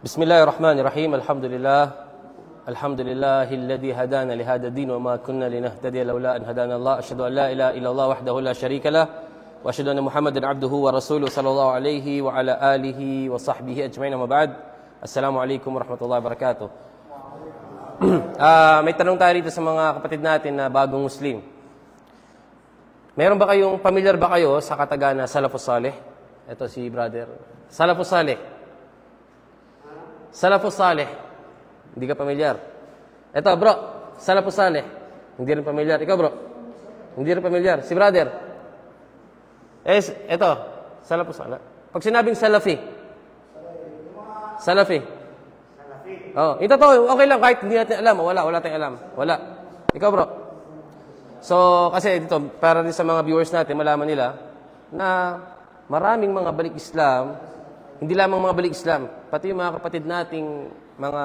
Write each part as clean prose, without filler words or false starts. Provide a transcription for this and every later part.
بسم الله الرحمن الرحيم الحمد لله الذي هدانا لهذا الدين وما كنا لنهتدي لولا أن هدانا الله أشهد أن لا إله إلا الله وحده لا شريك له وأشهد أن محمدا عبده ورسوله صلى الله عليه وعلى آله وصحبه أجمعين أما بعد السلام عليكم ورحمة الله وبركاته. May tanong tayo dito sa mga kapatid natin na bagong Muslim. Meron ba kayong, familiar ba kayo sa kataga na Salafus Saleh? Ito si brother. Salafus Saleh. Salafus Saleh. Hindi ka familiar? Ito bro, Salafus Saleh. Hindi rin familiar. Ikaw bro? Hindi rin familiar. Si brother? Ito, Salafus Saleh. Pag sinabing Salafi. Salafi. Oh, ito to, okay lang kahit hindi natin alam. Wala tayong alam. Wala. Ikaw bro? So, kasi dito, para din sa mga viewers natin, malaman nila na maraming mga balik Islam, hindi lamang mga balik Islam, pati yung mga kapatid nating mga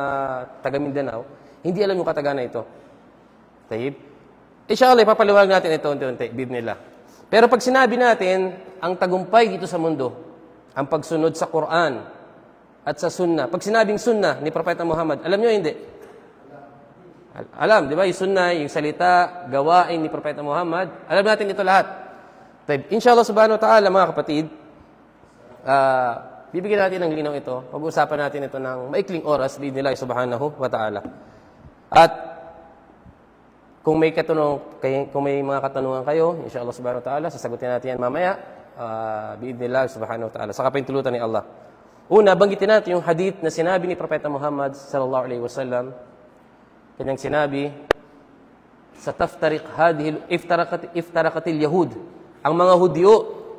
taga Mindanao, hindi alam yung kataga na ito. Taib? Inshallah, ipapaliwanag natin ito unti-unti, bib nila. Pero pag sinabi natin, ang tagumpay dito sa mundo, ang pagsunod sa Quran at sa Sunnah. Pag sinabing Sunnah ni Propeta Muhammad, alam nyo hindi? Alam, di ba? Yung Sunnah, yung salita, gawain ni Propeta Muhammad, alam natin ito lahat. Taib? Inshallah subhanahu wa ta'ala, mga kapatid, bibigyan natin ng linaw ito. Pag-uusapan natin ito ng maikling oras, bi'idhnillah subhanahu wa ta'ala. At kung may mga katanungan kayo, inshallah subhanahu wa ta'ala, sasagutin natin yan mamaya, bi'idhnillah subhanahu wa ta'ala. Sa kapintulutan ni Allah. Una, banggitin natin yung hadith na sinabi ni Propeta Muhammad sallallahu alaihi wasallam. Kanyang sinabi, sa taftariq hadhihi iftaraqatil yahud. Ang mga Hudyo,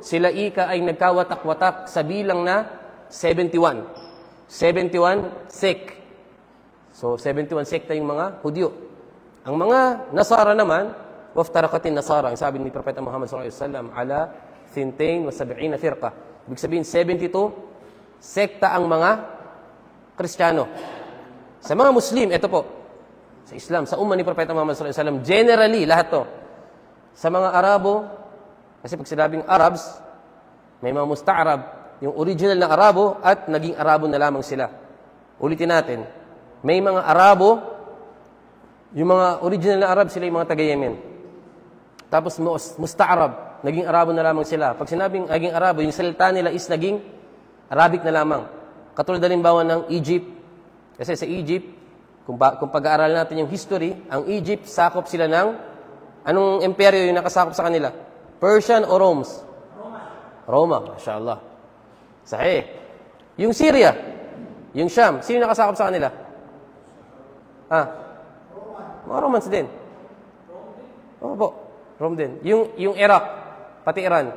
sila ika ay nagkawatak-watak sa bilang na 71. 71 sect. So, 71 sekta yung mga Hudyo. Ang mga Nasara naman, waftarakatin Nasara. Ang sabi ni Propeta Muhammad sallallahu alaihi wasallam, ala 72 firqa. Ibig sabihin, 72 sekta ang mga Kristiyano. Sa mga Muslim, ito po, sa Islam, sa umma ni Propeta Muhammad sallallahu alaihi wasallam, generally, lahat to. Sa mga Arabo, kasi pag sinabing Arabs, may mga musta'arab, yung original na Arabo at naging Arabo na lamang sila. Ulitin natin. May mga Arabo, yung mga original na Arab, sila yung mga taga-Yemen. Tapos musta'arab, naging Arabo na lamang sila. Pag sinabing naging Arabo, yung salita nila is naging Arabic na lamang. Katulad halimbawa ng Egypt. Kasi sa Egypt, kung pag-aaral natin yung history, ang Egypt, sakop sila ng, anong imperyo yung nakasakop sa kanila? Persian o Romes? Roma, mashallah. Sahih. Yung Syria, yung Sham, sino nakasakop sa kanila? Mga Romans din. Opo, Rome din. Yung Iraq, pati Iran?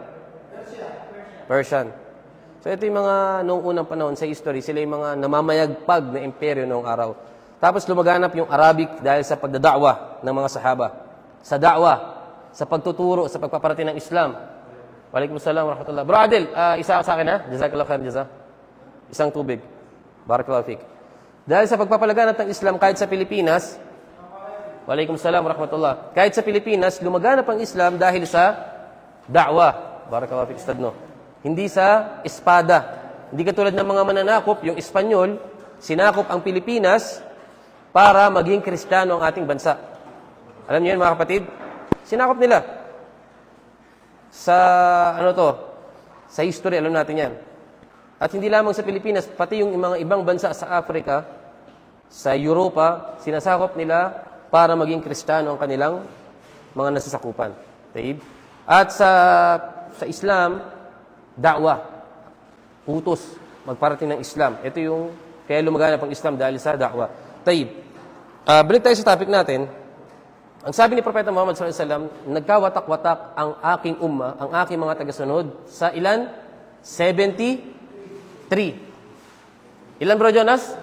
Persian. So ito yung mga noong unang panahon sa history, sila yung mga namamayagpag na imperyo noong araw. Tapos lumaganap yung Arabic dahil sa pagdada'wa ng mga sahaba. Sa da'wa, sa pagtuturo, sa pagpaparating ng Islam. Waalaikumsalam warahmatullah. Bro Adil, isa sa akin ha? Jazakallah khair, jaza. Isang tubig. Barakallahu fik. Dahil sa pagpapalaganap ng Islam kahit sa Pilipinas, waalaikumsalam warahmatullah. Kahit sa Pilipinas, lumaganap ang Islam dahil sa da'wa. Barakallahu fik, Ustad, no? Hindi sa espada. Hindi katulad ng mga mananakop, yung Espanyol, sinakop ang Pilipinas para maging Kristiyano ang ating bansa. Alam niyo yun, mga kapatid? Sinakop nila. Sa, sa history, alam natin yan. At hindi lamang sa Pilipinas, pati yung mga ibang bansa sa Africa, sa Europa, sinasakop nila para maging Kristiyano ang kanilang mga nasasakupan. Taib? At sa Islam, da'wa, utos, magparating ng Islam. Ito yung, kaya lumaganap ang Islam dahil sa da'wa. Taib. Balik tayo sa topic natin. Ang sabi ni Propeta Muhammad sallallahu alaihi wasallam, nagkawatak-watak ang aking umma, ang aking mga tagasunod, sa ilan? 73. Ilan bro Jonas?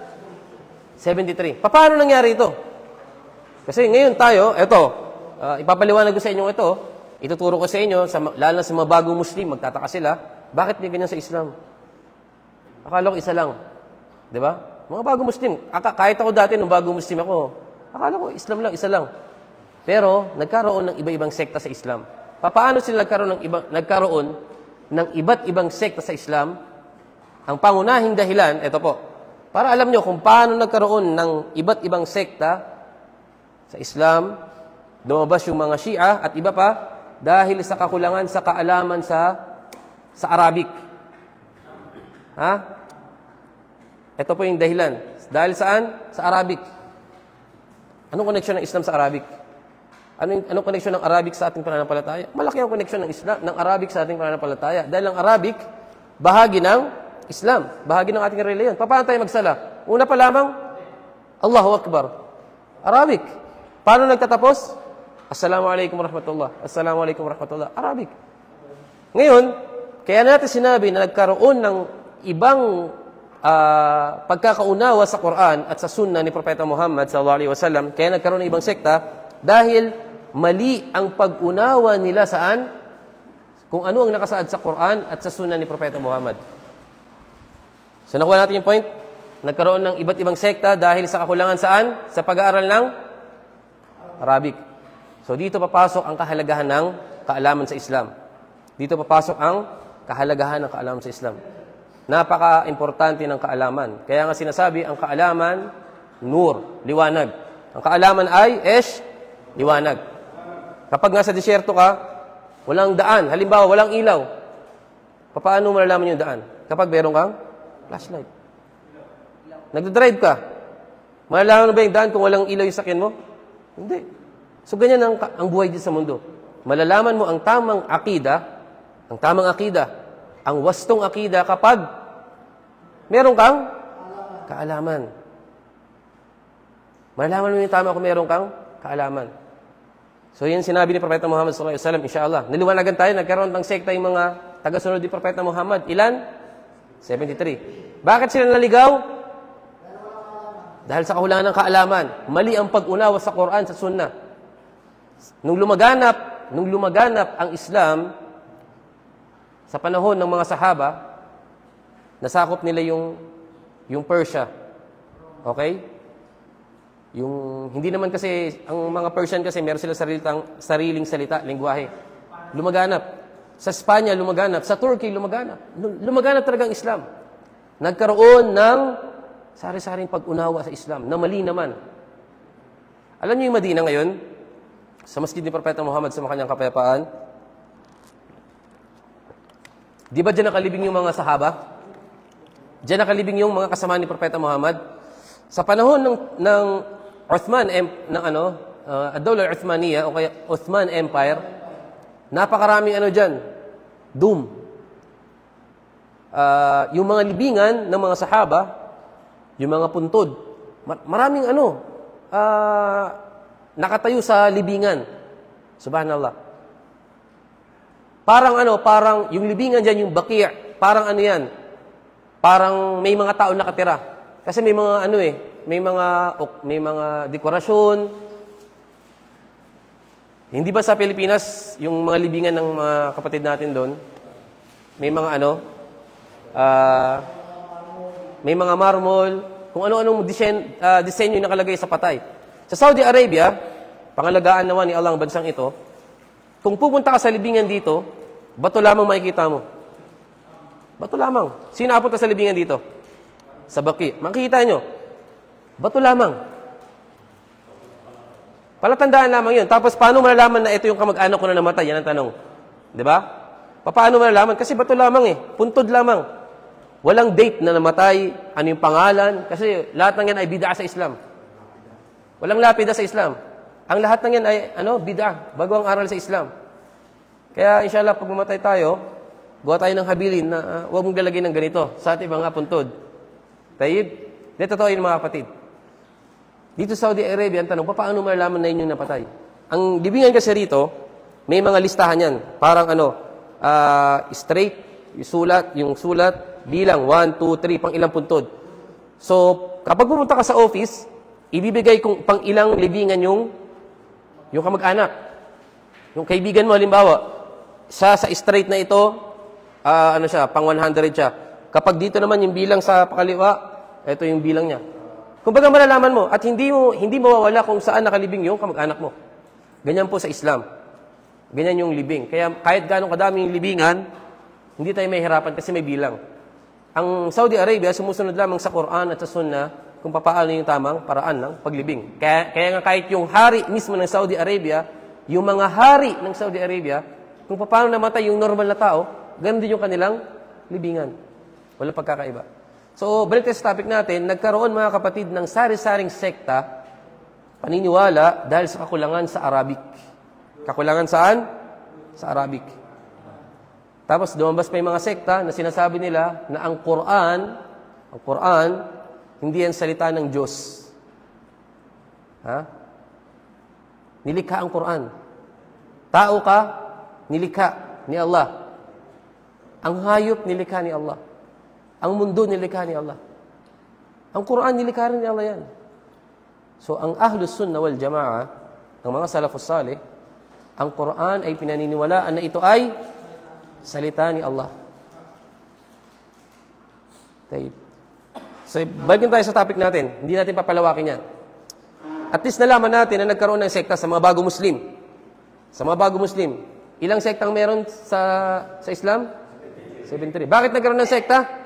73. Paano nangyari ito? Kasi ngayon tayo, ipapaliwanag ko sa inyo ito, ituturo ko sa inyo, lalo na sa mga bagong Muslim, magtataka sila, bakit hindi ganyan sa Islam? Akala ko isa lang. Di ba? Mga bagong Muslim, kahit ako dati nung bagong Muslim ako, akala ko Islam lang, isa lang. Pero nagkaroon ng iba-ibang sekta sa Islam. Paano sila nagkaroon ng iba't ibang sekta sa Islam? Ang pangunahing dahilan, ito po, Para alam nyo kung paano nagkaroon ng iba't ibang sekta sa Islam, lumabas yung mga Shia at iba pa, dahil sa kakulangan sa kaalaman sa Arabic. Ha? Ito po yung dahilan. Dahil saan? Sa Arabic. Anong connection ng Islam sa Arabic? Anong connection ng Arabic sa ating pananampalataya? Malaki ang connection ng Islam, ng Arabic sa ating pananampalataya. Dahil ang Arabic, bahagi ng Islam, bahagi ng ating reliyon. Paano tayo magsala? Una pa lamang, Allahu Akbar. Arabic. Paano nagtatapos? Assalamualaikum warahmatullah. Assalamualaikum warahmatullah. Arabic. Ngayon, kaya natin sinabi na nagkaroon ng ibang pagkakaunawa sa Quran at sa Sunnah ni Propeta Muhammad sallallahu alaihi wasallam, kaya nagkaroon ng ibang sekta dahil mali ang pag-unawa nila saan? Kung ano ang nakasaad sa Quran at sa Sunnah ni Propeta Muhammad. So nakuha natin yung point. Nagkaroon ng iba't ibang sekta dahil sa kakulangan saan? Sa pag-aaral ng Arabic. So dito papasok ang kahalagahan ng kaalaman sa Islam. Dito papasok ang kahalagahan ng kaalaman sa Islam. Napaka-importante ng kaalaman. Kaya nga sinasabi, ang kaalaman, nur, liwanag. Ang kaalaman ay liwanag. Kapag nga sa disyerto ka, walang daan. Halimbawa, walang ilaw. Paano mo malalaman yung daan? Kapag meron kang flashlight. Nagdadrive ka. Malalaman mo ba yung daan kung walang ilaw yung sakyan mo? Hindi. So, ganyan ang buhay dito sa mundo. Malalaman mo ang tamang akida, ang wastong akida kapag meron kang kaalaman. Malalaman mo yung tama kung meron kang kaalaman. So, yan sinabi ni Propeta Muhammad sallallahu alaihi wasallam, inshallah. Naliwanagan tayo, nagkaroon ng sekta yung mga tagasunod ni Propeta Muhammad. Ilan? 73. Bakit sila naligaw? Dahil sa kakulangan ng kaalaman. Mali ang pag-unawa sa Quran, sa Sunnah. Nung lumaganap ang Islam sa panahon ng mga sahaba, nasakop nila yung Persia. Okay? Hindi naman kasi, ang mga Persian kasi, meron sila sariling salita, lingwahe. Lumaganap. Sa Espanya, lumaganap. Sa Turkey, lumaganap. Lumaganap talagang Islam. Nagkaroon ng sari-saring pag-unawa sa Islam, na mali naman. Alam niyo yung Madina ngayon, sa masjid ni Propeta Muhammad sa kanyang kapayapaan, di ba dyan nakalibing yung mga sahaba? Dyan nakalibing yung mga kasama ni Propeta Muhammad. Sa panahon ng Uthman, Ad-Dawla Al-Uthmaniyya, o kaya Uthman Empire, napakaraming dyan, doom. Yung mga libingan ng mga sahaba, yung mga puntod, maraming nakatayo sa libingan. Subhanallah. Parang yung libingan dyan, yung Baqi', parang yan, parang may mga tao nakatira. Kasi may mga may mga dekorasyon. Hindi ba sa Pilipinas, yung mga libingan ng mga kapatid natin doon, may mga may mga marmol, kung ano-anong disenyo yung nakalagay sa patay. Sa Saudi Arabia, pangalagaan naman ni Allah ang bansang ito, kung pupunta ka sa libingan dito, bato lamang makikita mo. Bato lamang. Sino apunta sa libingan dito? Sa Baqi'. Makikita nyo. Bato lamang. Palatandaan lamang yun. Tapos, paano malalaman na ito yung kamag-anak ko na namatay? Yan ang tanong. Diba? Paano malalaman? Kasi bato lamang puntod lamang. Walang date na namatay, ano yung pangalan. Kasi lahat ng yan ay bid'a sa Islam. Walang lapida sa Islam. Ang lahat ng yan ay bid'a. Bagong aral sa Islam. Kaya, inshallah, pag mamatay tayo, gawa tayo ng habilin na huwag mong lalagay ng ganito sa ating mga puntod. Tayyib? Di totoo yun, mga kapatid. Dito sa Saudi Arabia, ang tanong, paano malalaman na yun yung napatay? Ang libingan kasi rito, may mga listahan yan. Parang straight, yung sulat, bilang, 1, 2, 3, pang ilang puntod. So, kapag pumunta ka sa office, ibibigay kung pang ilang libingan yung kamag-anak. Yung kaibigan mo, halimbawa, sa straight na ito, pang 100 siya. Kapag dito naman yung bilang sa pakaliwa, ito yung bilang niya. Kung baga malalaman mo, at hindi mawawala kung saan nakalibing yung kamag-anak mo. Ganyan po sa Islam. Ganyan yung libing. Kaya kahit gano'ng kadaming libingan, hindi tayo mahihirapan kasi may bilang. ang Saudi Arabia sumusunod lamang sa Quran at sa Sunnah kung paano yung tamang paraan ng paglibing. Kaya nga kahit yung hari mismo ng Saudi Arabia, yung mga hari ng Saudi Arabia, kung paano namatay yung normal na tao, ganun din yung kanilang libingan. Wala pagkakaiba. So, balik tayo sa topic natin, nagkaroon mga kapatid ng sari-saring sekta, paniniwala dahil sa kakulangan sa Arabic. Kakulangan saan? Sa Arabic. Tapos lumabas pa yung mga sekta na sinasabi nila na ang Quran, hindi yan salita ng Diyos. Ha? Nilikha ang Quran. Tao ka, nilikha ni Allah. Ang hayop, nilikha ni Allah. Ang mundo, nilikha ni Allah. Ang Quran, nilikha rin ni Allah yan. So, ang Ahlus Sunnah wal Jama'a, ng mga Salafus Salih, ang Quran ay pinaniniwalaan na ito ay salita ni Allah. Okay. So, balikin tayo sa topic natin. Hindi natin papalawakin yan. At least nalaman natin na nagkaroon ng sekta sa mga bago Muslim. Sa mga bago Muslim. Ilang sektang meron sa Islam? 73. Bakit nagkaroon ng sekta?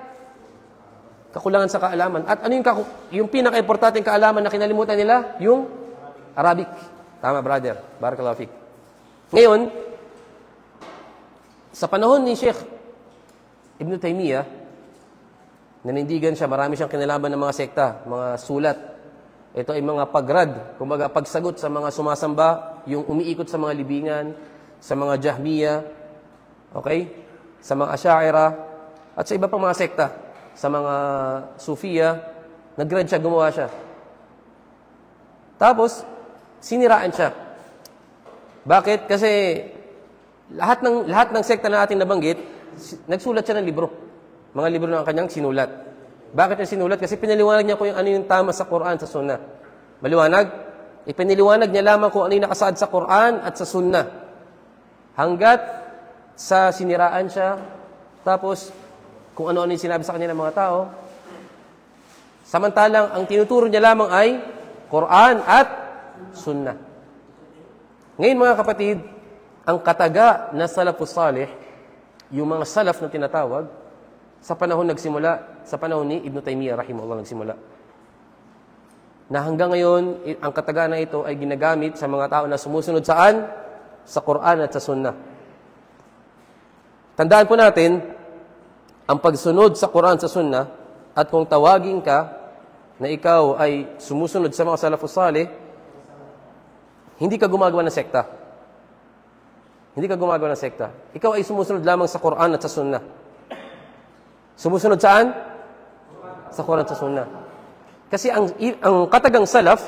Kakulangan sa kaalaman. At ano yung pinaka-importanteng kaalaman na kinalimutan nila? Yung Arabic. Tama, brother. Barakallahu fik. Ngayon, sa panahon ni Sheikh Ibn Taymiyyah, nanindigan siya, marami siyang kinalaman ng mga sekta, mga sulat. Ito ay mga pagrad, kumbaga pagsagot sa mga sumasamba, yung umiikot sa mga libingan, sa mga Jahmiya, okay? Sa mga Asy'ariyya, at sa iba pang mga sekta, sa mga Sufiya, nag-grad siya, gumawa siya. Tapos, siniraan siya. Bakit? Kasi lahat ng sekta na ating nabanggit, nagsulat siya ng libro. Mga libro na ang kanyang sinulat. Bakit niya sinulat? Kasi pinaliwanag niya kung ano yung tama sa Quran, sa Sunnah. Maliwanag? Ipiniliwanag niya lamang kung ano yung nakasaad sa Quran at sa Sunnah. Hanggat sa siniraan siya, tapos kung ano-ano yung sinabi sa kanya ng mga tao, samantalang ang tinuturo niya lamang ay Quran at Sunnah. Ngayon mga kapatid, ang kataga na Salafus Salih, yung mga salaf na tinatawag, sa panahon ni Ibn Taymiyyah rahimahullah nagsimula. Na hanggang ngayon, ang kataga na ito ay ginagamit sa mga tao na sumusunod saan? Sa Quran at sa Sunnah. Tandaan po natin, ang pagsunod sa Quran at sa Sunnah, at kung tawagin ka na ikaw ay sumusunod sa mga Salafus Salih, hindi ka gumagawa ng sekta. Hindi ka gumagawa ng sekta. Ikaw ay sumusunod lamang sa Quran at sa Sunnah. Sumusunod saan? Sa Quran at sa Sunnah. Kasi ang katagang salaf,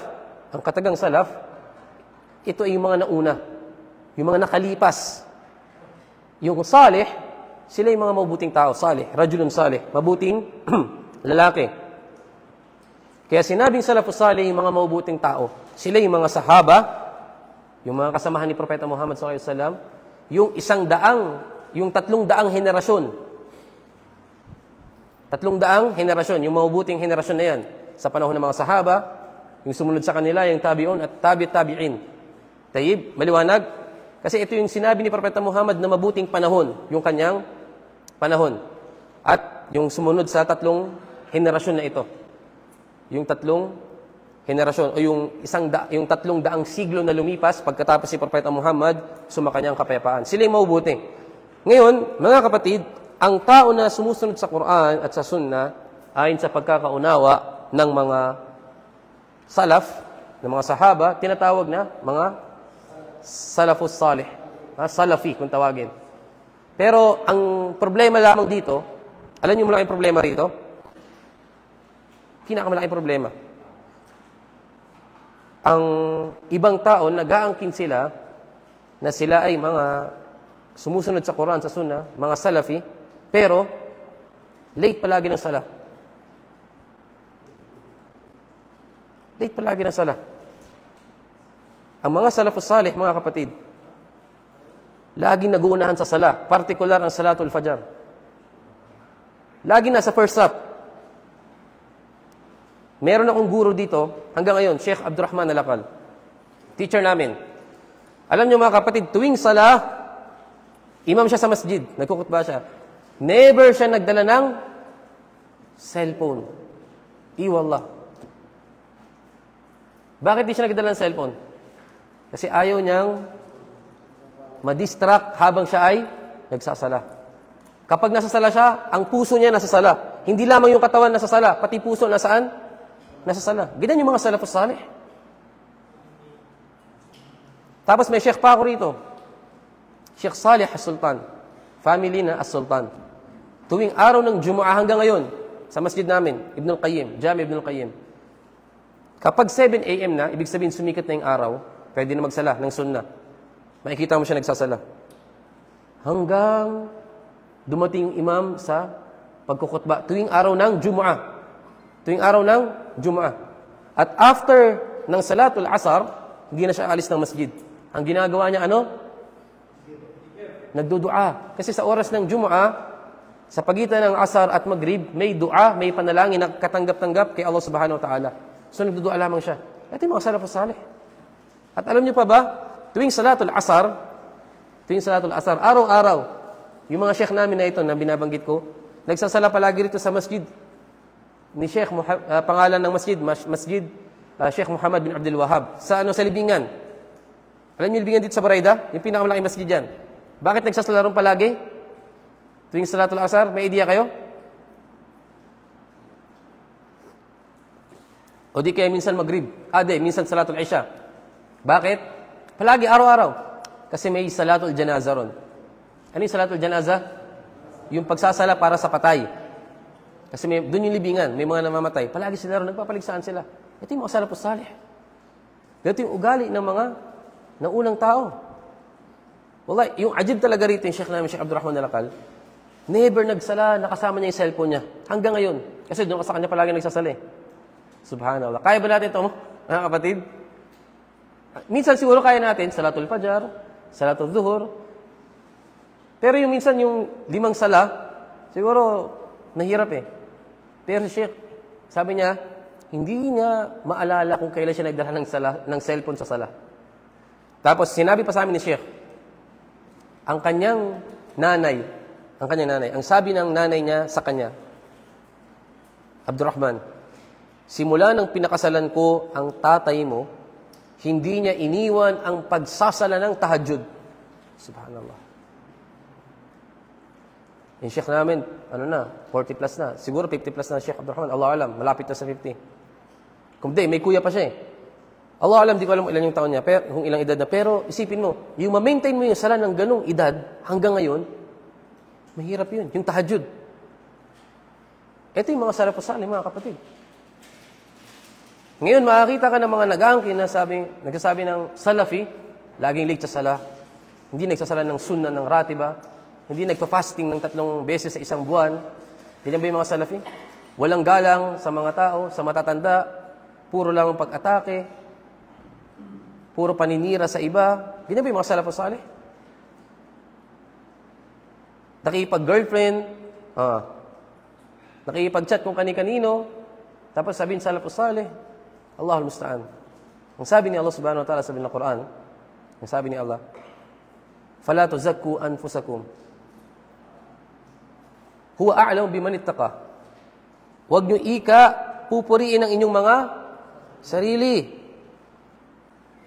ito ay yung mga nauna. Yung mga nakalipas. Yung salih, sila yung mga mabuting tao. Salih, rajulun salih. Mabuting lalaki. Kaya sinabing salafus salih yung mga mabuting tao. Sila yung mga sahaba, yung mga kasamahan ni Propeta Muhammad SAW, yung 100, yung 300 henerasyon. 300 henerasyon, yung mabubuting henerasyon na yan. Sa panahon ng mga sahaba, yung sumunod sa kanila, yung tabi'un at tabi'in. Tayyib, maliwanag? Kasi ito yung sinabi ni Propeta Muhammad na mabuting panahon, yung kanyang panahon. At yung sumunod sa 3 henerasyon na ito. Yung 3 henerasyon o yung 300 siglo na lumipas pagkatapos si Propeta Muhammad sumakanyang kapayapaan. Sila yung mabubuti. Ngayon, mga kapatid, ang tao na sumusunod sa Quran at sa Sunnah ayon sa pagkakaunawa ng mga salaf, ng mga sahaba, tinatawag na mga salafus salih. Salafi kung tawagin. Pero ang problema lamang dito, alam niyo malaking problema rito? Pinakamalaking problema. Ang ibang tao, nag-aangkin sila na sila ay mga sumusunod sa Quran, sa Sunnah, mga Salafi, pero late palagi ng sala. Late palagi ng sala. Ang mga Salafus Salih, mga kapatid, laging nag-uunahan sa sala, partikular ang Salatul Fajr. Laging nasa first half. Meron akong guro dito, hanggang ngayon, Sheikh Abdurrahman Alakal. Teacher namin. Alam niyo mga kapatid, tuwing sala, imam siya sa masjid, nagkukutba siya. Never siya nagdala ng Cellphone. Iwallah. Bakit di siya nagdala ng cellphone? Kasi ayaw niyang ma-distract habang siya ay nagsasala. Kapag nasasala siya, ang puso niya nasasala. Hindi lamang yung katawan nasasala, pati puso nasaan? Nasasala. Ganyan yung mga salafus salih. Tapos may Sheikh pa ako rito. Sheikh Salih As-Sultan. Family na As-Sultan. Tuwing araw ng Jumu'ah hanggang ngayon, sa masjid namin, Ibn al-Qayyim, Jami Ibn al-Qayyim. Kapag 7 a.m. na, ibig sabihin sumikat na yung araw, pwede na magsala ng sunnah. Makikita mo siya nagsasala. Hanggang dumating imam sa pagkukutba. Tuwing araw ng Jumu'ah. Tuwing araw ng Jumu'ah. At after ng Salatul Asar, hindi na siya alis ng masjid. Ang ginagawa niya ano? Nagdudua. Kasi sa oras ng Jumu'ah, sa pagitan ng Asar at Maghrib, may dua, may panalangin na katanggap-tanggap kay Allah subhanahu wa ta'ala. So nagdudua lamang siya. Ito yung mga salafus salih. At alam niyo pa ba, tuwing Salatul Asar, araw-araw, yung mga sheikh namin na ito na binabanggit ko, nagsasala palagi rito sa masjid ni Sheikh, pangalan ng masjid, Sheikh Muhammad bin Abdul Wahhab. Sa libingan. Alam niyo libingan dito sa Barayda? Yung pinakamalaking masjid dyan. Bakit nagsasala ron palagi? Tuwing Salatul Asar, may idea kayo? O di kaya minsan Maghrib. Minsan Salatul Isha. Bakit? Palagi, araw-araw. Kasi may Salatul Janaza ron. Ano yung Salatul Janaza? Yung pagsasala para sa patay. Kasi doon yung libingan, may mga namamatay. Palagi sila ron, nagpapaligsaan sila. Ito yung mga salafus salih. Ito yung ugali ng mga naunang tao. Wallahi, yung ajib talaga rito yung Sheikh namin, Sheikh Abdurrahman Al-Akal, never nagsala, nakasama niya yung cellphone niya. Hanggang ngayon. Kasi doon sa kanya palagi nagsasali. Subhanallah. Kaya ba natin ito, mga kapatid? Minsan siguro kaya natin, Salatul Fajar, Salatul Zuhur. Pero yung minsan yung 5 sala, siguro nahirap eh. Pero si Sheikh, sabi niya, hindi niya maalala kung kailan siya nagdala ng cellphone sa sala. Tapos sinabi pa sa amin ni Sheikh, ang kanyang nanay, ang sabi ng nanay niya sa kanya, Abdurrahman, simula nang pinakasalan ko ang tatay mo, hindi niya iniwan ang pagsasala ng tahajjud. Subhanallah. Yung Sheikh namin, 40 plus na. Siguro 50 plus na Sheikh Abdurrahman. Allah alam, malapit na sa 50. Kung di, may kuya pa siya eh. Allah alam, di ko alam ilan yung taon niya, kung ilang edad na. Pero isipin mo, yung ma-maintain mo yung sala ng ganong edad hanggang ngayon, mahirap yun. Yung tahajjud. Ito yung mga salafus salih, mga kapatid. Ngayon, makakita ka ng mga nag-aangkin na nagsasabi ng salafi, laging late sa sala, hindi nagsasala ng sunnah ng ratiba, hindi nagpa-fasting ng 3 beses sa isang buwan. Ganyan ba yung mga salafi? Walang galang sa mga tao, sa matatanda, puro lang pag-atake, puro paninira sa iba. Ganyan ba yung mga salafus salih? Nakipag-girlfriend, nakipag-chat kung kani-kanino, tapos sabihin salafus salih, Allahul Musta'an. Ang sabi ni Allah subhanahu wa ta'ala sa Quran, ang sabi ni Allah, فَلَا تُزَكُّوا أَنفُسَكُمْ Huwa a'lamu biman ittaqa. Huwag niyo pupuriin ang inyong mga sarili.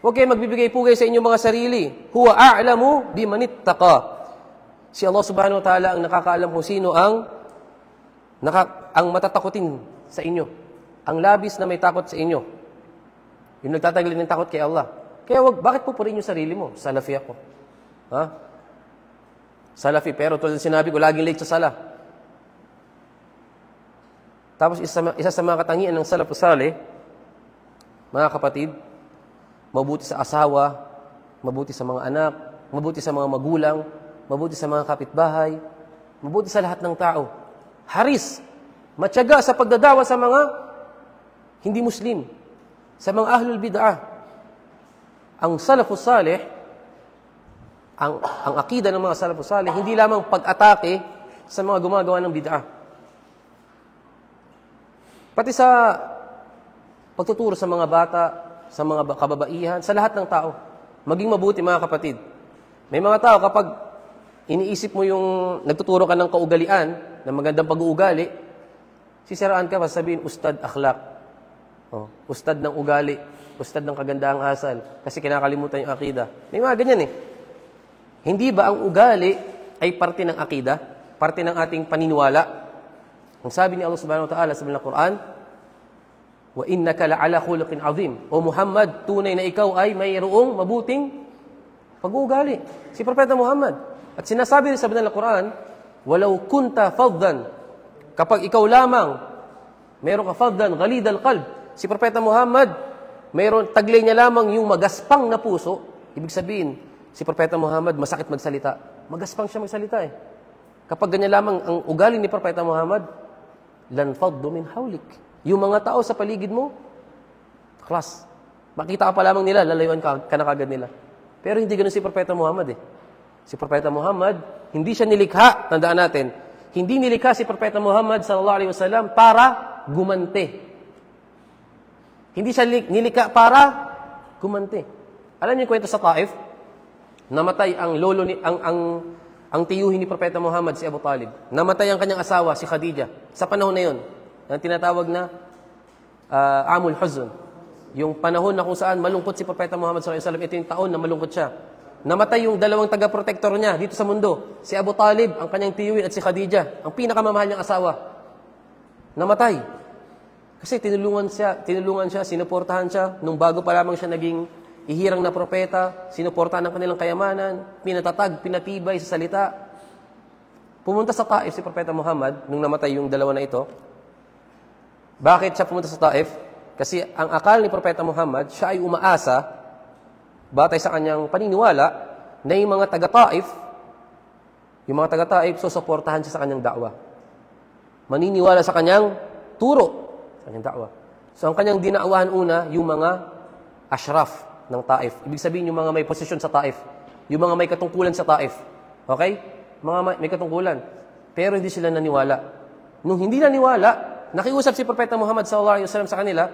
Huwag kayo magbibigay-pugay sa inyong mga sarili. Huwa a'lamu biman ittaqa. Si Allah subhanahu wa ta'ala ang nakakaalam kung sino ang matatakotin sa inyo. Ang labis na may takot sa inyo. Yung nagtataglid ng takot kay Allah. Kaya bakit pupuriin yung sarili mo? Salafi ako. Salafi, pero tulad sinabi ko, laging late sa sala. Tapos isa sa mga katangian ng salafus salih, mga kapatid, mabuti sa asawa, mabuti sa mga anak, mabuti sa mga magulang, mabuti sa mga kapitbahay, mabuti sa lahat ng tao. Haris, matyaga sa pagdadawa sa mga hindi Muslim, sa mga ahlul bid'ah. Ang salafus salih, ang akida ng mga salafus salih, hindi lamang pag-atake sa mga gumagawa ng bid'ah. Pati sa pagtuturo sa mga bata, sa mga kababaihan, sa lahat ng tao. Maging mabuti, mga kapatid. May mga tao, kapag iniisip mo yung nagtuturo ka ng kaugalian, ng magandang pag-uugali, Sisiraan ka, sabihin, ustad akhlaq. Oh, ustad ng ugali. Ustad ng kagandahang asal. Kasi kinakalimutan yung akida. May mga ganyan eh. Hindi ba ang ugali ay parte ng akida? Parte ng ating paniniwala? Ang sabi ni Allah subhanahu wa ta'ala sa Quran, wa innaka la'ala khuluqin azim. O Muhammad, tunay na ikaw ay mayroong mabuting pag-uugali. Si Propeta Muhammad. At sinasabi rin sa Quran, walau kunta faddan, kapag ikaw lamang, meron ka faddan, ghalid al-qalb. Si Propeta Muhammad, meron taglay niya lamang yung magaspang na puso. Ibig sabihin, si Propeta Muhammad, masakit magsalita. Magaspang siya magsalita eh. Kapag ganyan lamang ang ugali ni Propeta Muhammad, lan faddu min hawlik. Yung mga tao sa paligid mo, klas. Makita ka pa lamang nila, lalayuan ka na kagad nila. Pero hindi ganun si Propeta Muhammad eh. Si Propeta Muhammad, hindi siya nilikha, tandaan natin, hindi nilikha si Propeta Muhammad sallallahu alaihi wasallam para gumante. Hindi siya nilikha para gumante. Alam niyo yung kwento sa Taif? Namatay ang lolo ni ang tiyuhin ni Propeta Muhammad si Abu Talib. Namatay ang kanyang asawa si Khadija sa panahon na 'yon. Ang tinatawag na Amul Huzn. Yung panahon na kung saan malungkot si Propeta Muhammad sallallahu alaihi wasallam, ito yung taon na malungkot siya. Namatay yung dalawang taga-protector niya dito sa mundo. Si Abu Talib, ang kanyang tiyuhin, at si Khadija, ang pinakamamahal niyang asawa. Namatay. Kasi tinulungan siya, sinuportahan siya, nung bago pa lamang siya naging ihirang na propeta, sinuportahan ng kanilang kayamanan, pinatatag, pinatibay sa salita. Pumunta sa Taif si Propeta Muhammad, nung namatay yung dalawa na ito. Bakit siya pumunta sa Taif? Kasi ang akal ni Propeta Muhammad, siya ay umaasa, batay sa kanyang paniniwala, na yung mga taga-Taif, susuportahan siya sa kanyang da'wa. Maniniwala sa kanyang turo, sa kanyang da'wa. So, ang kanyang dinaawahan una, yung mga ashraf ng Taif. Ibig sabihin, yung mga may posisyon sa Taif. Yung mga may katungkulan sa Taif. Okay? Mga may katungkulan. Pero hindi sila naniwala. Nung hindi naniwala, nakiusap si Propeta Muhammad sallallahu alaihi wasallam sa kanila,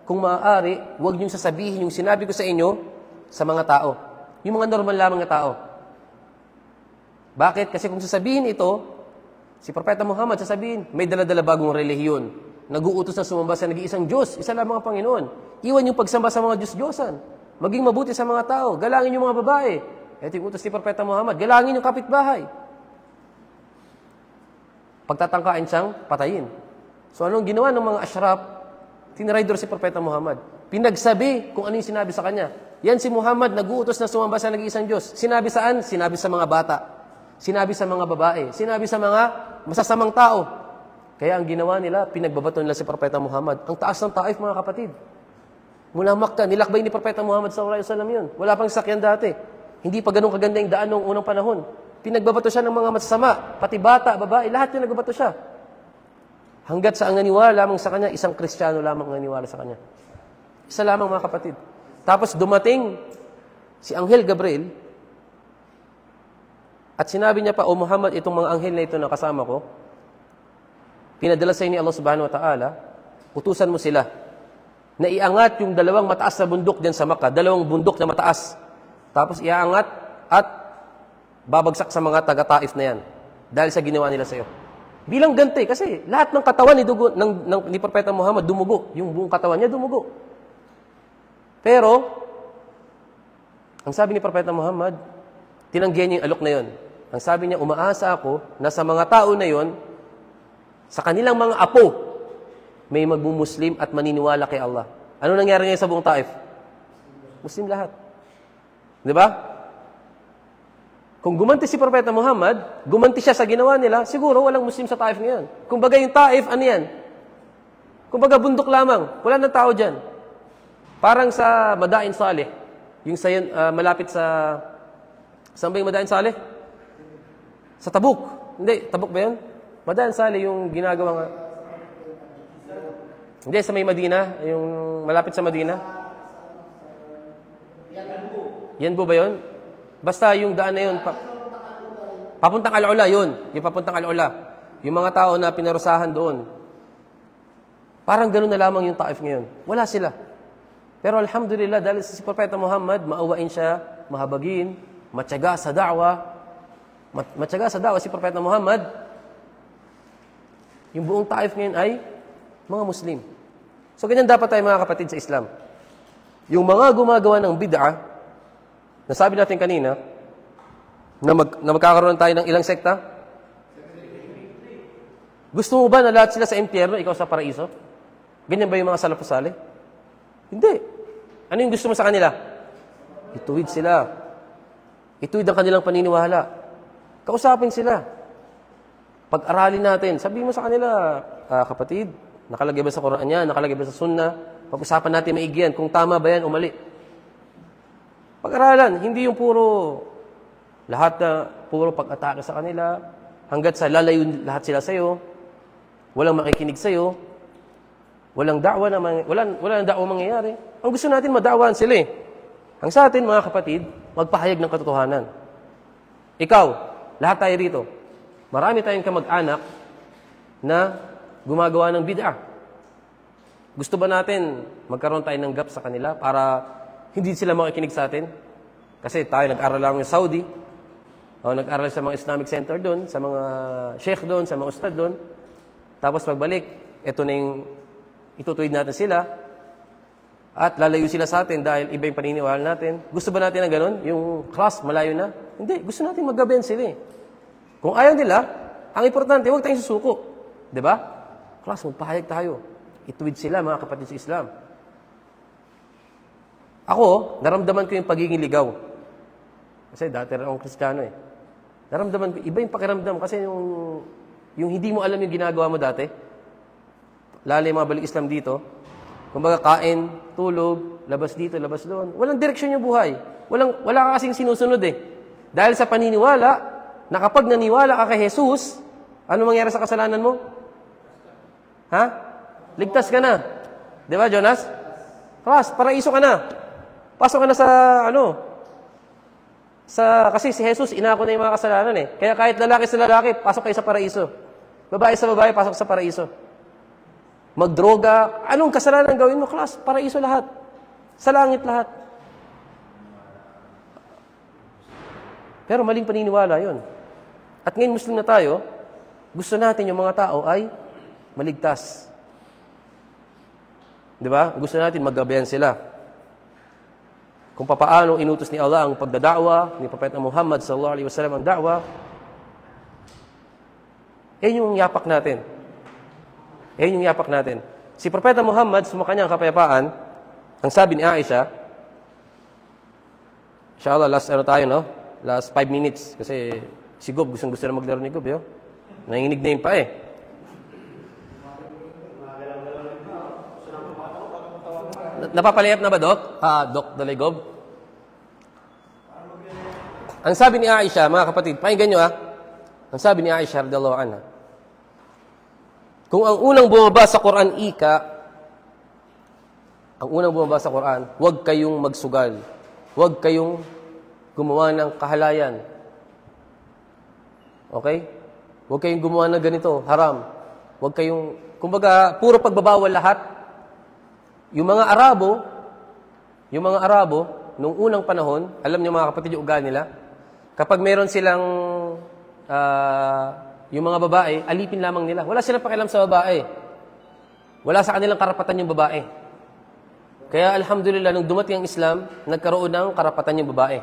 kung maaari, huwag niyong sasabihin yung sinabi ko sa inyo sa mga tao. Yung mga normal lamang na tao. Bakit? Kasi kung sasabihin ito, si Propeta Muhammad sasabihin, may dala-dala bagong relihiyon. Nag-uutos na sumamba sa nag-iisang Diyos, isa lamang ang Panginoon. Iwan yung pagsamba sa mga Diyos-Diyosan. Maging mabuti sa mga tao. Galangin yung mga babae. Ito yung utos ni Propeta Muhammad. Galangin yung kapitbahay. Pagtatangkain siyang patayin. So anong ginawa ng mga ashraf? Tinraidor si Propeta Muhammad. Pinagsabi kung ano yung sinabi sa kanya. Yan si Muhammad, nag-uutos na sumamba sa nag-iisang Diyos. Sinabi saan? Sinabi sa mga bata. Sinabi sa mga babae. Sinabi sa mga masasamang tao. Kaya ang ginawa nila, pinagbabato nila si Propeta Muhammad. Ang taas ng Taif, mga kapatid. Mula Makkah, nilakbay ni Propeta Muhammad sallallahu alaihi wasallam yun. Wala pang sakyan dati. Hindi pa ganun kaganda yung daan noong unang panahon. Pinagbabato siya ng mga masasama. Pati bata, babae, lahat pinagbabato siya. Hanggat sa ang naniwala lamang sa kanya, isang Kristiyano lamang ang naniwala sa kanya. Isa lamang, mga kapatid. Tapos dumating si Anghel Gabriel at sinabi niya pa, O Muhammad, itong mga anghel na ito na kasama ko, pinadala sa ni Allah subhanahu wa ta'ala, utusan mo sila na iangat yung dalawang mataas na bundok dyan sa Makkah, dalawang bundok na mataas. Tapos iangat at babagsak sa mga taga-Taif na yan dahil sa ginawa nila sa iyo. Bilang ganti, kasi lahat ng katawan ni Propeta Muhammad dumugo. Yung buong katawan niya dumugo. Pero, ang sabi ni Propeta Muhammad, tinanggihan niya yung alok na yon. Ang sabi niya, umaasa ako na sa mga tao na yon, sa kanilang mga apo, may magmumuslim at maniniwala kay Allah. Ano nangyari ngayon sa buong Taif? Muslim lahat. Di ba? Kung gumanti si Propeta Muhammad, gumanti siya sa ginawa nila, siguro walang Muslim sa Taif ngayon. Kung baga yung Taif, ano yan? Kung baga bundok lamang, wala nang tao dyan. Parang sa Madain Saleh, yung malapit sa... Saan ba yung Madain Saleh? Sa Tabuk. Hindi, Tabuk ba yun? Madain Saleh yung ginagawa nga. Hindi, sa may Madina, yung malapit sa Madina. Yan po ba yun? Basta yung daan na yun, papuntang Al-Ula yun. Yung papuntang Al-Ula. Yung mga tao na pinarusahan doon. Parang gano'n na lamang yung Taif ngayon. Wala sila. Pero alhamdulillah, dahil si Propeta Muhammad, maawain siya, mahabagin, matyaga sa da'wa. Matyaga sa da'wa si Propeta Muhammad. Yung buong Taif ngayon ay Mga Muslim. So, ganyan dapat tayo mga kapatid sa Islam. Yung mga gumagawa ng bid'ah, nasabi natin kanina, na magkakaroon tayo ng ilang sekta? Gusto mo ba na lahat sila sa impyerno, ikaw sa paraiso? Ganyan ba yung mga salafus salih? Hindi. Ano yung gusto mo sa kanila? Ituwid sila. Ituwid ang kanilang paniniwala. Kausapin sila. Pag-aralin natin. Sabihin mo sa kanila, kapatid, nakalagay ba sa Quran yan? Nakalagay ba sa Sunnah? Pag-usapan natin maigi yan, kung tama ba yan o mali. Pag-aralan, hindi yung lahat na puro pag-atake sa kanila, hanggat sa lalayo lahat sila sa'yo, walang makikinig sa'yo, walang da'wa na walang da'wa mangyayari. Ang gusto natin, mada'waan sila eh. Ang sa atin, mga kapatid, magpahayag ng katotohanan. Ikaw, lahat tayo rito, marami tayong kamag-anak na gumagawa ng bid'ah. Gusto ba natin magkaroon tayo ng gap sa kanila para hindi sila makikinig sa atin? Kasi tayo nag-aral lang sa Saudi, o nag-aral sa mga Islamic Center doon, sa mga sheikh doon, sa mga ustad doon. Tapos pagbalik, ito na yung itutuwid natin sila at lalayo sila sa atin dahil iba yung paniniwala natin. Gusto ba natin na gano'n? Yung class, malayo na? Hindi. Gusto natin maggabayan sila eh. Kung ayaw nila, ang importante, huwag tayong susuko. Diba? Class, magpahayag tayo. Ituwid sila, mga kapatid sa Islam. Ako, naramdaman ko yung pagiging ligaw. Kasi dati rin akong Kristiyano eh. Naramdaman ko, iba yung pakiramdam kasi yung hindi mo alam yung ginagawa mo dati. Lalo yung mga balik Islam dito. Kumbaga kain, tulog, labas dito, labas doon. Walang direksyon yung buhay. Wala ka kasing sinusunod eh. Dahil sa paniniwala, na kapag naniwala ka kay Jesus, ano mangyari sa kasalanan mo? Ha? Ligtas ka na. Di ba, Jonas? Ras, paraiso ka na. Pasok ka na kasi si Jesus, inako na yung mga kasalanan eh. Kaya kahit lalaki sa lalaki, pasok kayo sa paraiso. Babae sa babae, pasok sa paraiso. Magdroga, anong kasalanan gawin mo, class? Paraiso lahat. Sa langit lahat. Pero maling paniniwala yon. At ngayon Muslim na tayo, gusto natin yung mga tao ay maligtas. Di ba? Gusto natin maggabayan sila. Kung papaano inutos ni Allah ang pagdada'wa, ni Propeta Muhammad sallallahu alaihi wasallam ang da'wa, yung yapak natin. Yung yapak natin. Si Propeta Muhammad, sumakanya ang kapayapaan, ang sabi ni Aisha, inshallah, last Last 5 minutes. Kasi si Gob, gusto na maglaro ni Gob, yo. Nanginig na yun pa eh. Napapalayap na ba, Dok? Dok Daligob? Ang sabi ni Aisha, mga kapatid, pakinggan nyo Ang sabi ni Aisha, radhiyallahu anha, kung ang unang bumaba sa Quran, huwag kayong magsugal. Huwag kayong gumawa ng kahalayan. Okay? Huwag kayong gumawa ng ganito, haram. Huwag kayong, kumbaga, puro pagbabawal lahat. Yung mga Arabo, nung unang panahon, alam niyo mga kapatid yung ugali nila, kapag meron silang, yung mga babae, alipin lamang nila. Wala silang pakialam sa babae. Wala sa kanilang karapatan yung babae. Kaya alhamdulillah, nung dumating ang Islam, nagkaroon ng karapatan yung babae.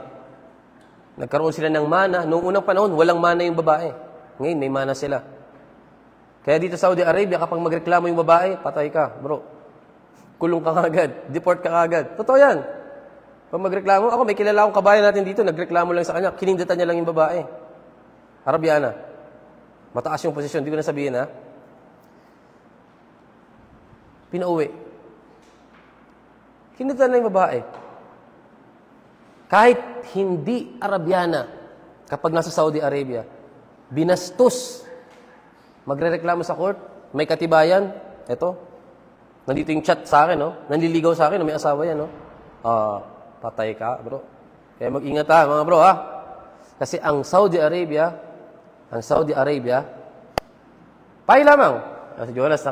Nagkaroon sila ng mana. Noong unang panahon, walang mana yung babae. Ngayon, may mana sila. Kaya dito sa Saudi Arabia, kapag magreklamo yung babae, patay ka, bro. Kulong ka agad. Deport ka agad. Totoo yan. Pag magreklamo, ako may kilala akong kabayan natin dito, nagreklamo lang sa kanya, kinindatan niya lang yung babae. Arabiana. Mataas yung posisyon, di ko na sabihin Pinauwi. Kinindatan lang yung babae. Kahit hindi Arabiana, kapag nasa Saudi Arabia, binastos, magrereklamo sa court, may katibayan, eto, nandito yung chat sa akin, nanliligaw sa akin, may asawa yan, patay ka, bro. Kaya mag-ingat mga bro, Kasi ang Saudi Arabia, pay lamang. Si Jonas,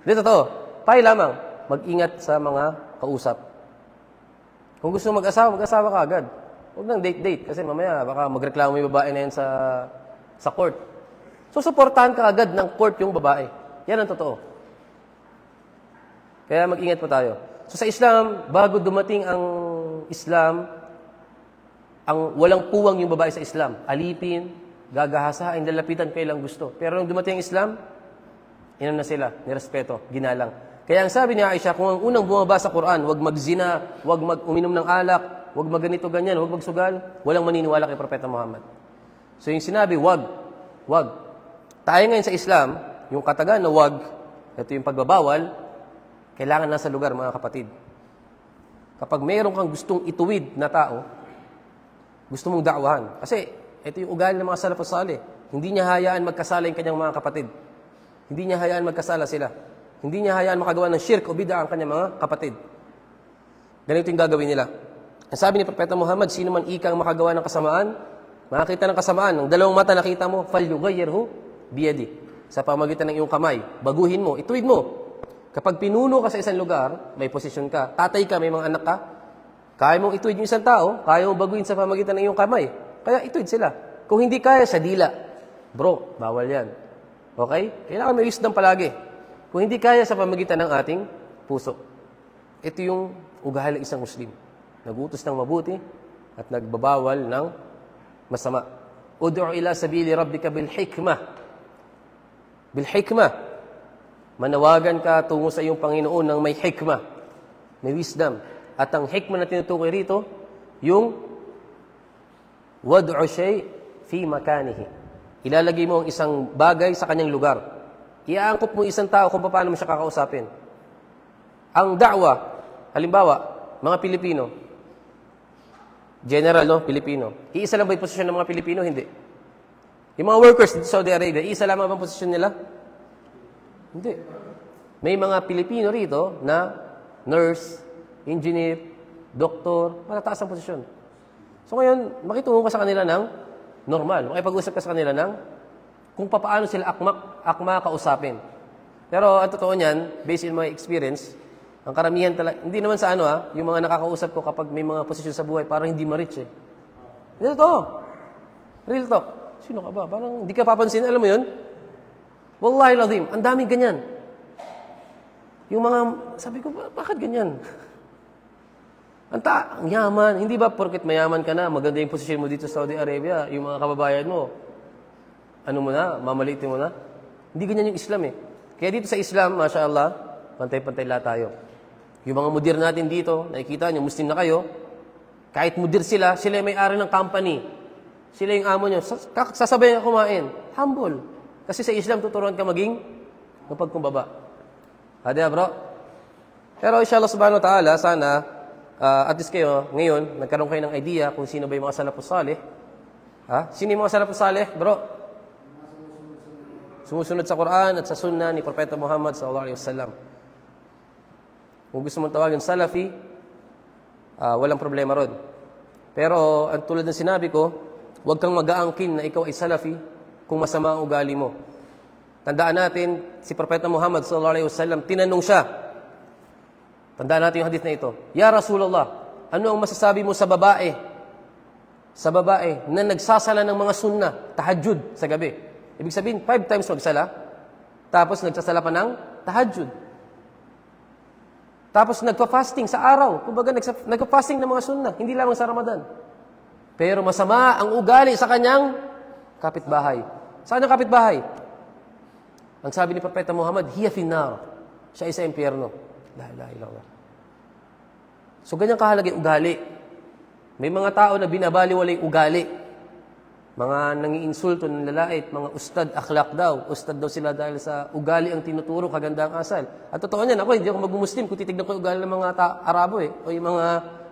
Dito pay lamang. Mag-ingat sa mga kausap. Kung gusto mag-asawa ka agad. Huwag nang date-date. Kasi mamaya, baka magreklamo yung babae na yan sa court. So, supportahan ka agad ng court yung babae. Yan ang totoo. Kaya mag-ingat po tayo. So sa Islam, bago dumating ang Islam, ang walang puwang yung babae sa Islam. Alipin, gagahasain, lalapitan kailang gusto. Pero nung dumating ang Islam, inom na sila, nirespeto, ginalang. Kaya ang sabi ni Aisha, kung ang unang bumaba sa Quran, wag magzina, wag mag-uminom ng alak, wag magganito ganyan, wag magsugal, walang maniniwala kay Propeta Muhammad. So yung sinabi, wag. Tayo ngayon sa Islam, yung katagan na wag, ito yung pagbabawal, kailangan nasa lugar, mga kapatid. Kapag mayroon kang gustong ituwid na tao, gusto mong dakwahan. Kasi ito yung ugali ng mga salafus salih. Hindi niya hayaan magkasala yung kanyang mga kapatid. Hindi niya hayaan magkasala sila. Hindi niya hayaan makagawa ng shirk o bid'a ang kanyang mga kapatid. Ganito yung gagawin nila. Ang sabi ni Propeta Muhammad, sino man ikang makagawa ng kasamaan, makakita ng kasamaan, ng dalawang mata nakita mo, falyughayyirhu biyadi. Sa pamagitan ng iyong kamay, baguhin mo, ituwid mo. Kapag pinuno ka sa isang lugar, may posisyon ka, tatay ka, may mga anak ka, kaya mong ituwid yung isang tao, kaya mong baguhin sa pamagitan ng iyong kamay. Kaya ituwid sila. Kung hindi kaya, sa dila. Bro, bawal yan. Okay? Kailangan may wisdom palagi. Kung hindi kaya, sa pamagitan ng ating puso. Ito yung ugali ng isang Muslim. Nagutos ng mabuti at nagbabawal ng masama. Ud'u ila sabili rabbika bil hikmah. Bil hikmah. Manawagan ka tungo sa iyong Panginoon ng may hikmah. May wisdom. At ang hikmah na tinutukoy rito, yung wad'u shay fi makanihi. Ilalagay mo ang isang bagay sa kanyang lugar. Iaangkop mo isang tao kung paano mo siya kakausapin. Ang da'wa, halimbawa, mga Pilipino, general, no? Pilipino. Iisa lang ba yung posisyon ng mga Pilipino? Hindi. Yung mga workers dito sa Saudi Arabia, iisa lang ba ang posisyon nila? Hindi. May mga Pilipino rito na nurse, engineer, doktor, matataas ang posisyon. So ngayon, makitungo ka sa kanila ng normal. Makipag-usap ka sa kanila ng kung paano sila akma kausapin. Pero ang totoo niyan, based on my experience, ang karamihan talaga, hindi naman sa yung mga nakakausap ko kapag may mga posisyon sa buhay, parang hindi ma-reach eh. Hindi totoo. Real talk. Sino ka ba? Parang hindi ka papansin, alam mo yun? Wallahi lazim, ang daming ganyan. Yung mga, sabi ko, bakit ganyan? Ang yaman. Hindi ba porket mayaman ka na, maganda yung posisyon mo dito sa Saudi Arabia, yung mga kababayan mo, mamalitin mo na? Hindi ganyan yung Islam eh. Kaya dito sa Islam, mashallah, pantay-pantay lahat tayo. Yung mga mudir natin dito, nakikita nyo, Muslim na kayo, kahit mudir sila yung may-ari ng company. Sila yung amo nyo. Sasabayan ka kumain. Humble. Kasi sa Islam, tuturuan ka maging mapagkumbaba. Hadi bro? Pero inshallah subhanahu wa ta'ala, sana, at least kayo, ngayon, nagkaroon kayo ng idea kung sino ba yung mga salafus salih. Sino yung mga salafus salih, bro? Sumusunod sa Quran at sa Sunnah ni Propeta Muhammad sallallahu alaihi wasallam. Kung gusto mong tawagin Salafi, walang problema ron. Pero, ang tulad ng sinabi ko, huwag kang mag-aangkin na ikaw ay Salafi kung masama ang ugali mo. Tandaan natin, si Propeta Muhammad sallallahu alaihi wasallam, tinanong siya. Tandaan natin yung hadith na ito. Ya Rasulullah, ano ang masasabi mo sa babae? Sa babae na nagsasala ng mga sunnah, tahajjud sa gabi. Ibig sabihin, 5 times magsala, tapos nagsasala pa ng tahajjud. Tapos nagpa-fasting sa araw. Kumbaga, nagpa-fasting ng mga sunnah, hindi lamang sa Ramadan. Pero masama ang ugali sa kanyang kapitbahay. Saan ang kapitbahay? Ang sabi ni Propeta Muhammad, hiya finnar. Siya ay sa impyerno. La ilaha illallah. So, ganyan kahalaga yung ugali. May mga tao na binabaliwala yung ugali. Mga nangiinsulto ng lalait, mga ustad, akhlaq daw. Ustad daw sila dahil sa ugali ang tinuturo, kagandang asal. At totoo niyan, ako hindi ako mag-Muslim kung titignan ko yung ugali ng mga Arabo o yung mga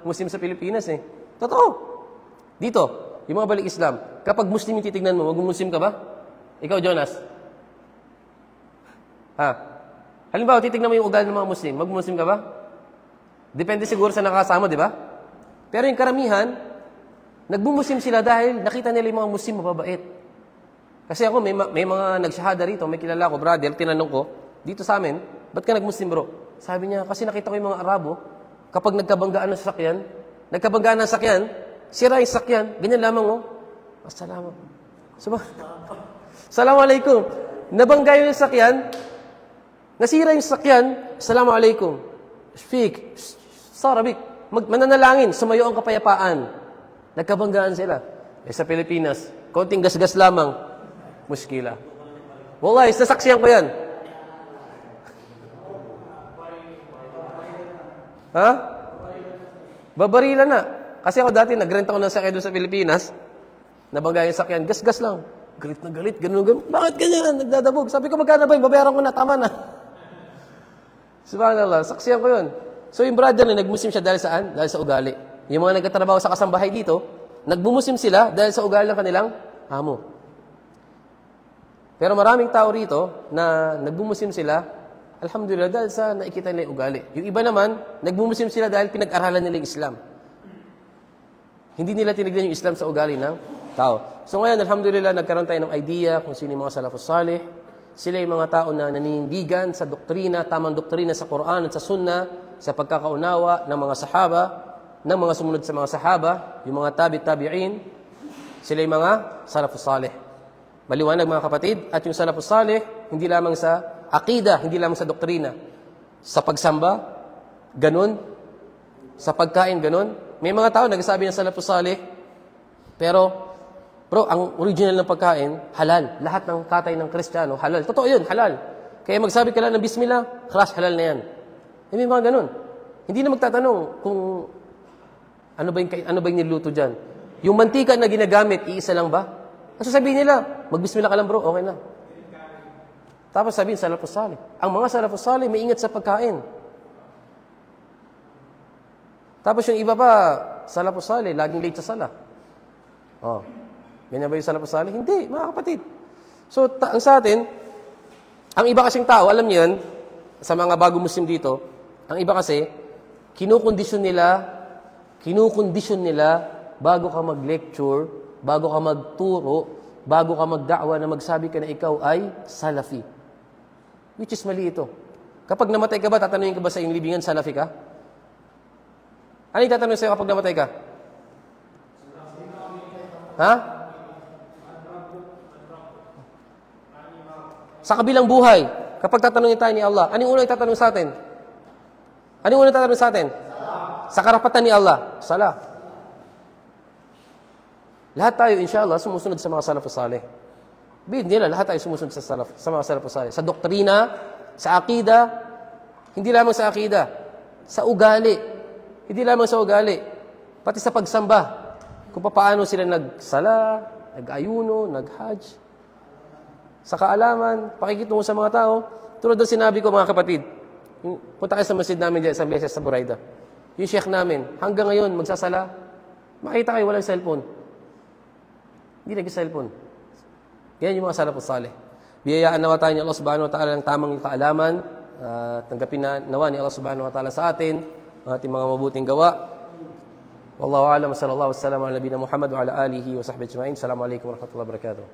Muslim sa Pilipinas eh. Totoo. Dito, yung mga balik Islam, kapag Muslim yung titignan mo, mag-Muslim ka ba? Ikaw, Jonas? Halimbawa, titignan mo yung ugali ng mga Muslim, mag-Muslim ka ba? Depende siguro sa nakasama, di ba? Pero yung karamihan, nagbumuslim sila dahil nakita nila yung mga Muslim mababait. Kasi ako, may mga nagshahada rito, may kilala ko, brother, tinanong ko, dito sa amin, ba't ka nag-Muslim bro? Sabi niya, kasi nakita ko yung mga Arabo, kapag nagkabanggaan ng sakyan, sira yung sakyan, ganyan lamang Assalamu alaikum. Nabangga yung sakyan, Nasira yung sasakyan, Assalamu alaikum. Speak. Sarabik. Mananalangin, sumayo ang kapayapaan. Nagkabanggaan sila. Sa Pilipinas, konting gasgas lamang, muskila. Wallahi, sasaksiyan ko yan. Ha? Babarilan na. Kasi ako dati, nagrenta ko ng sakyan doon sa Pilipinas. Nabangga yung sakyan, gasgas lang. Galit na galit, ganun. Bakit ganyan? Nagdadabog. Sabi ko, magkano ba? Babayaran ko na, tama na. Subhanallah, saksiyan ko yun. So yung brother na nagmuslim siya dahil saan? Dahil sa ugali. Yung mga nagtatrabaho sa kasambahay dito, nagbumusim sila dahil sa ugali ng kanilang amo. Pero maraming tao rito na nagbumusim sila, alhamdulillah, dahil sa nakikita nila yung ugali. Yung iba naman, nagbumusim sila dahil pinag-aralan nila yung Islam. Hindi nila tinignan yung Islam sa ugali ng tao. So ngayon, alhamdulillah, nagkaroon tayo ng idea kung sino yung mga salafus salih. Sila yung mga tao na naninindigan sa doktrina, tamang doktrina sa Quran at sa Sunnah, sa pagkakaunawa ng mga sahaba, ng mga sumunod sa mga sahaba, yung mga tabi'in, sila yung mga salafus salih. Maliwanag mga kapatid, at yung salafus salih, hindi lamang sa aqida, hindi lamang sa doktrina. Sa pagsamba, ganun. Sa pagkain, ganun. May mga tao nagsasabi ng salafus salih, pero bro, ang original ng pagkain, halal. Lahat ng katay ng Kristiyano, halal. Totoo yun, halal. Kaya magsabi ka lang ng bismillah, khalas, halal na yan. May mga ganun. Hindi na magtatanong kung ano ba yung niluto dyan. Yung mantika na ginagamit, iisa lang ba? Kasi sabihin nila, magbismillah ka lang bro, okay na. Tapos sabihin, salafus salih. Ang mga salafus salih, may ingat sa pagkain. Tapos yung iba pa, salafus salih, laging late sa sala. Oh. Ganyan ba yung salafus salih? Hindi, mga kapatid. So, ang sa atin, ang iba kasing tao, alam niyo yan, sa mga bago Muslim dito, ang iba kasi, kinukondisyon nila bago ka mag-lecture, bago ka magturo, bago ka magda'wa na magsabi ka na ikaw ay Salafi. Which is mali ito. Kapag namatay ka ba, tatanungin ka ba sa iyong libingan, Salafi ka? Ano yung tatanungin sa'yo kapag namatay ka? Ha? Sa kabilang buhay, kapag tatanungin tayo ni Allah, anong unang itatanong sa atin? Anong unang itatanong sa atin? Sa karapatan ni Allah, salah. Lahat tayo, inshallah, sumusunod sa mga salafus salih. Hindi nila, lahat tayo sumusunod sa mga salafus salih. Sa doktrina, sa akida, hindi lamang sa akida, sa ugali. Hindi lamang sa ugali, pati sa pagsamba. Kung paano sila nagsala, nag-ayuno, nag-hajj. Sa kaalaman, pakikitungo sa mga tao. Tulad ng sinabi ko mga kapatid, punta kayo sa masjid namin dyan, sa Beses sa Buraida. Yung sheikh namin, hanggang ngayon, magsasala, makita kayo walang cellphone. Hindi nag-cellphone. Yan yung mga salafus salih. Biyayaan nawa tayo ni Allah subhanahu wa ta'ala ng tamang kaalaman, tanggapin na nawa ni Allah subhanahu wa ta'ala sa atin, ang ating mga mabuting gawa. Wallahu a'lam, sallallahu alaihi wasallam ala nabiyina Muhammad wa ala alihi wa sahbihi ajma'in. Assalamualaikum warahmatullahi wabarakatuh.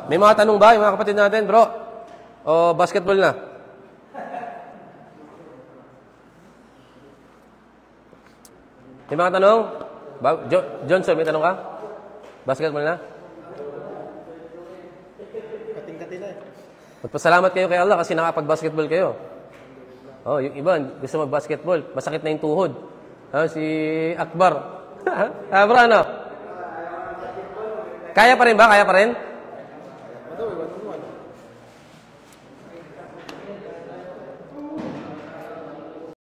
May mga tanong ba yung mga kapatid natin, bro? O basketball na? May mga tanong? Johnson, may tanong ka? Basketball na? Kating-kating na eh. Magpasalamat kayo kay Allah kasi nakapag-basketball kayo. Oh, yung iba, gusto mag-basketball. Masakit na yung tuhod. Si Akbar. Bro, ano? Kaya pa rin ba? Kaya pa rin?